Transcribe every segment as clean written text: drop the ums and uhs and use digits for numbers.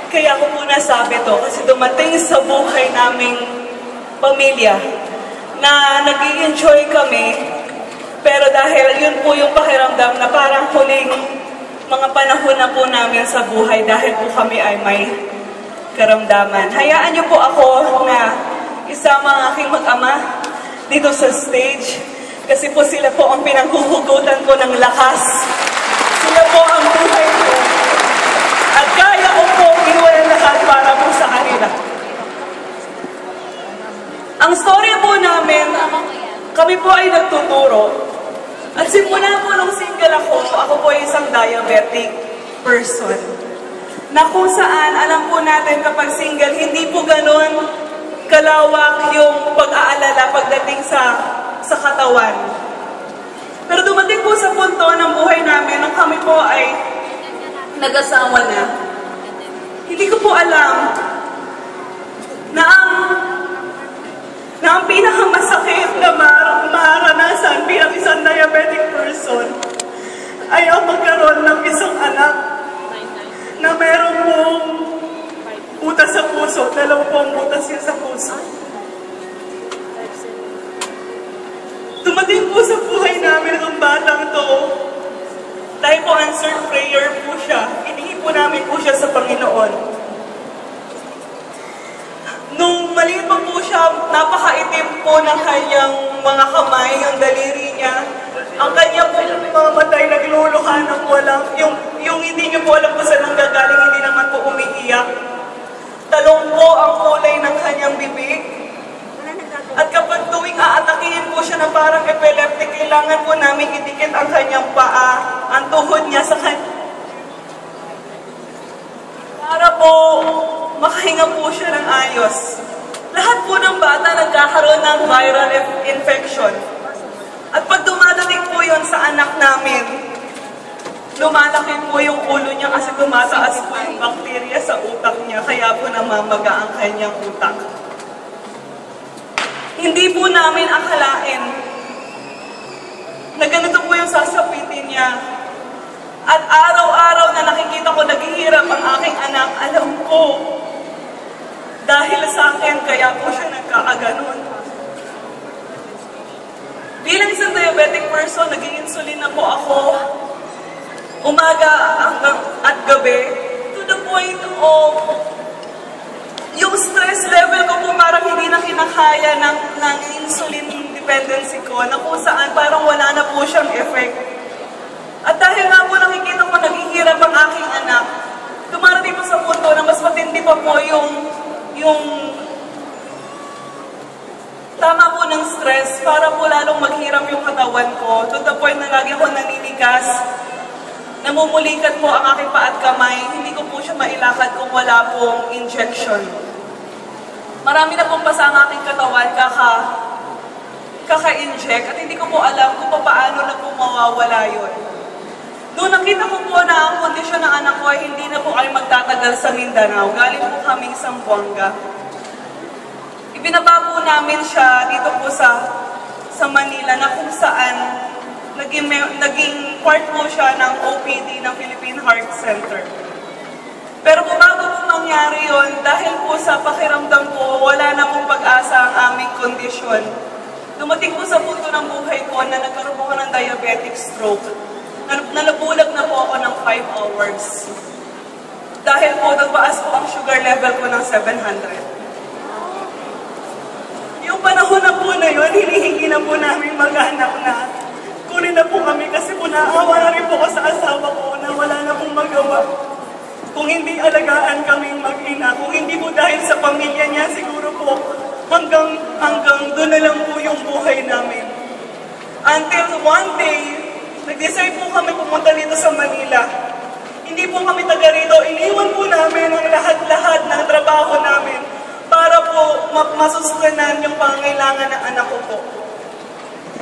Kaya ko po nasabi to kasi dumating sa buhay naming pamilya na nag-i-enjoy kami, pero dahil yun po yung pakiramdam na parang huling mga panahon na po namin sa buhay dahil po kami ay may karamdaman. Hayaan niyo po ako na isama ang aking mag-ama dito sa stage kasi po sila po ang pinanghuhugutan ko ng lakas. Sila po ang buhay ko. At kaya ko po inuwalan lahat para po sa kanila. Ang story po namin, kami po ay nagtuturo. At simula po nung single ako po ay isang diabetic person. Na kung saan, alam po natin kapag single, hindi po ganun kalawak yung pag-aalala pagdating sa katawan. Pero dumating po sa punto ng buhay namin nung kami po ay nag-asawa na. Hindi ko po alam na ang pinakamasakit na maranasan bilang isang diabetic person ay ang magkaroon ng isang anak na meron pong butas sa puso, dalawang butas yun sa puso. Dumating po sa buhay namin ang batang to. Dahil po answered prayer po siya, hinihingi po namin po siya sa Panginoon. Nung maliit pa po siya, napakaitim po ng kanyang mga kamay, yung daliri niya. Ang kanya po mamatay, nagluluha ng walang, yung hindi niyo po alam po saan nanggagaling, hindi naman po umiiyak. Talong po ang kulay ng kanyang bibig. At kapag tuwing aatakihin po siya na parang epileptic, kailangan po namin idikit ang kanyang paa, ang tuhod niya sa kanya. Para po makahinga po siya ng ayos. Lahat po ng bata nagkakaroon ng viral infection. At pag dumadating po yun sa anak namin, lumalaki po yung ulo niya kasi tumataas po yung bakterya sa utak niya, kaya po namamaga ang kanyang utak. Hindi po namin akalain na ganito po yung sasapitin niya. At araw-araw na nakikita ko naghihirap ang aking anak, alam ko, dahil sa akin, kaya po siya nagkakaganon. Bilang isang diabetic person, nag-i-insulin na po ako umaga at gabi, to the point of yung stress level ko po parang hindi na kinakaya ng insulin dependency ko, na kung saan parang wala na po siyang effect. At dahil nga po nakikita ko naghihirap ang aking anak, dumarating po sa punto na mas matindi pa po yung tama po ng stress para po lalong maghirap yung katawan ko, to the point na lagi ako naninigas, namumulikat po ang aking paa at kamay, hindi ko po siya mailakad kung wala pong injection. Marami na pong basa ang aking katawan kaka-inject at hindi ko po alam kung paano na po mawawala yun. Noong nakita ko po na ang kondisyon ng anak ko ay hindi na po kami magtatagal sa Mindanao, galing po kaming Zamboanga. Ibinaba po namin siya dito po sa Manila na kung saan naging part po siya ng OPD ng Philippine Heart Center. Pero kung bago po mangyari yun, dahil po sa pakiramdam ko, wala na pong pag-asa ang aming kondisyon. Dumating po sa punto ng buhay ko na nagkaroon po ng diabetic stroke. Nalabulag na po ako ng 5 hours. Dahil po nagbaas po ang sugar level ko ng 700. Yung panahon na po na yun, hinihingi na po namin mag-anak na kunin na po kami kasi po naawa na rin po ko sa asawa ko na wala na pong magawa. Kung hindi alagaan kaming mag-ina, kung hindi po dahil sa pamilya niya, siguro po hanggang doon na lang po yung buhay namin. Until one day, nag-decide po kami pumunta dito sa Manila. Hindi po kami taga rito, iniwan po namin ang lahat-lahat ng trabaho namin para po masusukanan yung pangangailangan ng anak ko po.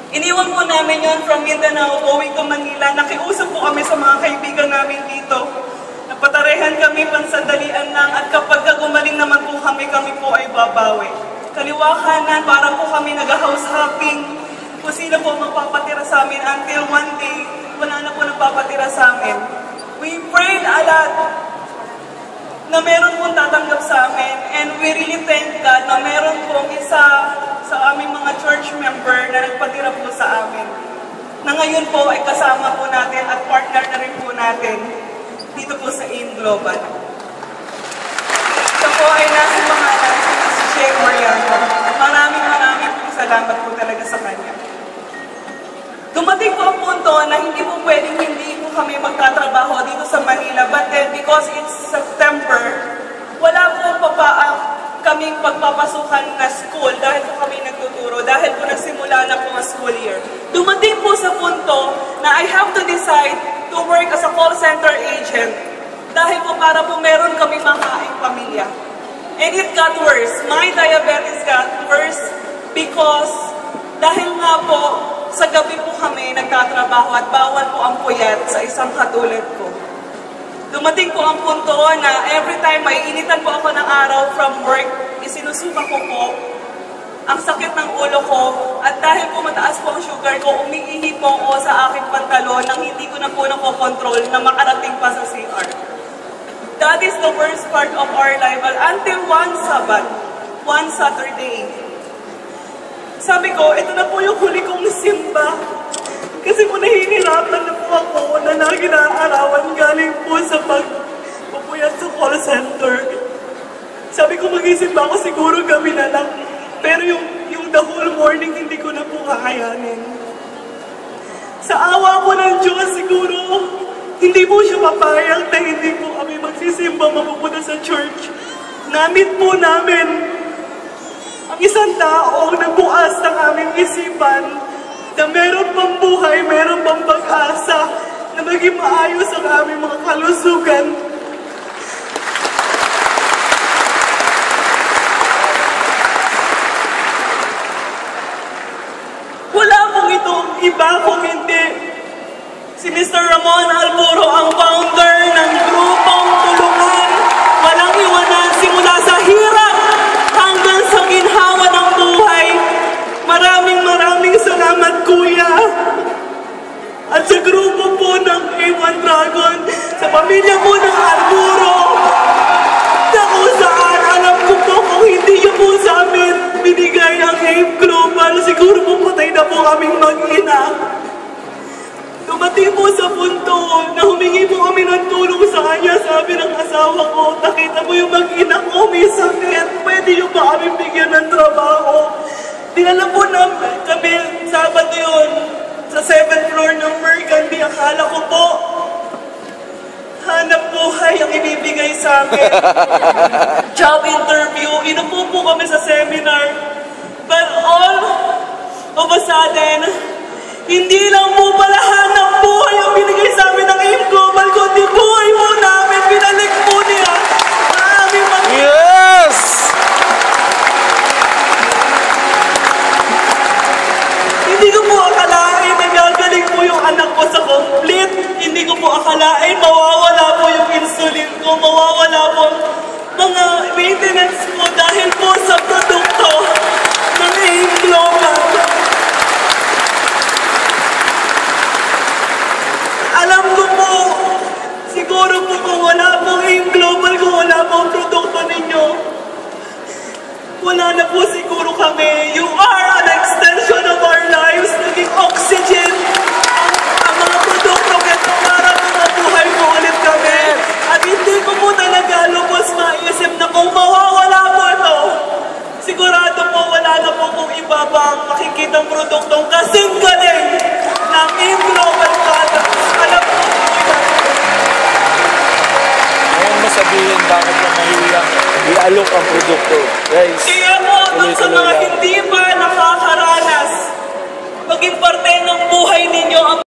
Iniwan po namin yun from Mindanao going to Manila. Nakiusap po kami sa mga kaibigan namin dito. Nagpatarehan kami, pansandalian lang, at kapag gumaling naman po kami po ay babawi. Kaliwa kanan, para po kami nag-house hopping. Kung sino po magpapatira sa amin until one day, wala na po nagpapatira sa amin. We prayed a lot. na meron pong tatanggap sa amin. And we really thank God na meron pong isa sa aming mga church member na nagpatira po sa amin. Na ngayon po ay kasama po natin at partner na rin po natin dito po sa AIM Global. Ito po ay nasa pangalan si Jay Mariano. Maraming pong salamat po talaga sa kanya. Dumating po ang punto na hindi po pwedeng hindi po kami magtatrabaho dito sa Manila. But then, because it's September, wala po kaming pagpapasukan na school dahil po kami nagtuturo, dahil po nagsimula na po ang school year. Dumating po sa punto na I have to decide to work as a call center agent dahil po para po meron kami makaing pamilya. And it got worse. My diabetes got worse because dahil nga po sa gabi po kami nagtatrabaho at bawal po ang puyat sa isang katulad ko. Dumating po ang punto na every time may initan po ako ng araw from work, isinusuka ko po ang sakit ng ulo ko at dahil po mataas po ang sugar ko, umiihi po ako sa aking pantalon nang hindi ko na po nakokontrol na makarating pa sa CR. That is the worst part of our life until one Saturday. Sabi ko, ito na po yung huli kong simba. Kasi po nahihirapan na po ako na lagi naaarawan galing po sa pagpupuyat sa call center. Sabi ko, mag-isimba ako siguro gabi na lang. Pero yung the whole morning, hindi ko na po kakayanin. Sa awa po ng Diyos, siguro, hindi po siya mapayag na hindi po kami magsisimba mapupunta sa church. Namit po namin ang isang taong nagbukas ng aming isipan na meron pang buhay, meron pang pag-asa na maging maayos ang aming mga kalusugan. Wala pong itong iba kung hindi si Mr. Ramon Alburo, ang founder ng grupong Tulungan. Walang iwanan simula sa hirap hanggang sa ginhawa ng buhay. Maraming salamat, Kuya. At sa grupo po ng A1 Dragon, sa pamilya po ng Alburo, na kung saan alam ko po kung hindi niyo po sa amin binigay ang AIM Global, siguro po patay na po kaming mag-ina. Dumating po sa punto na humingi po kami ng tulong sa kanya. Sabi ng asawa ko, nakita mo yung mag-ina ko, may sakit. Pwede yung ba kami bigyan ng trabaho? Dinala po namin kami, Sabado yun, sa 7th floor ng Mercandy. Akala ko po, hanap buhay ang ibibigay sa amin. Job interview, inupo po kami sa seminar. But all of a sudden, hindi lang po pala hanap buhay ang binigay sa amin ng AIM Global, kundi buhay po namin, pinalik po niya sa aming mga... Yes! Hindi ko po akalain na gagaling po yung anak ko sa complete. Hindi ko po akalain mawawala po yung insulin ko, mawawala po mga maintenance ko dahil po sa produkto ng AIM Global. Alam ko po, siguro po kung wala pong AIM Global, kung wala pong produkto ninyo, wala na po siguro kami. You are an extension of our lives, naging oxygen ang mga produkto ito para mabuhay po ulit kami. At hindi ko po talaga lubos maisip na kung mawawala po ito, sigurado po wala na po kung iba pang makikitang produktong kasing galing ng AIM Global products. Alam po po Ngayon mo sabihin bakit na mahirap i-alok ang produkto. Guys, kaya po, sa mga hindi pa nakakaranas, maging parte ng buhay ninyo ang